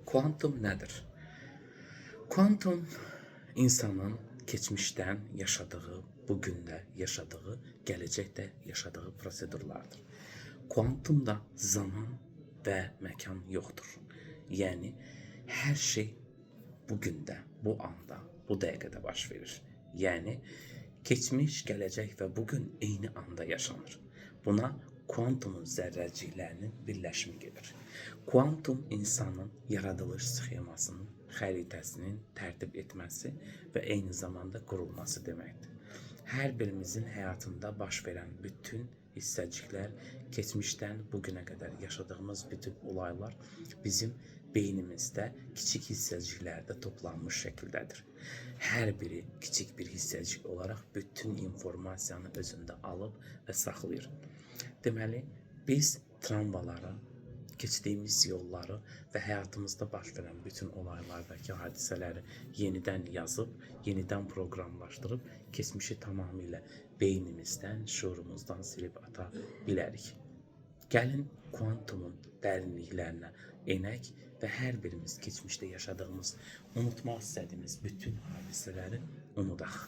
Kuantum nədir? Kuantum insanın keçmişdən yaşadığı, bugün də yaşadığı, gələcəkdə yaşadığı prosedurlardır. Kuantumda zaman və məkan yoxdur. Yəni hər şey bugündə, bu anda, bu dəqiqədə baş verir. Yəni keçmiş, gələcək və bugün eyni anda yaşanır. Buna kuantumun zərrəciklərinin birləşimi gedir. Kuantum insanın yaradılış sxemasının, xəritəsinin tərtib etməsi və eyni zamanda qurulması deməkdir. Hər birimizin həyatında baş verən bütün hissəciklər, keçmişdən bugünə qədər yaşadığımız bütün olaylar bizim beynimizdə kiçik hissəciklərdə toplanmış şəkildədir. Hər biri kiçik bir hissəcik olaraq bütün informasiyanı özündə alıb və saxlayır. Deməli, biz travmaları, keçdiyimiz yolları və həyatımızda baş verən bütün olaylardakı hadisələri yenidən yazıb, yenidən proqramlaşdırıb, keçmişi tamamilə beynimizdən, şuurumuzdan silib ata bilərik. Gəlin kuantumun dərinliklərinə enək və hər birimiz keçmişdə yaşadığımız, unutmaq istədiyimiz bütün hadisələri unudaq.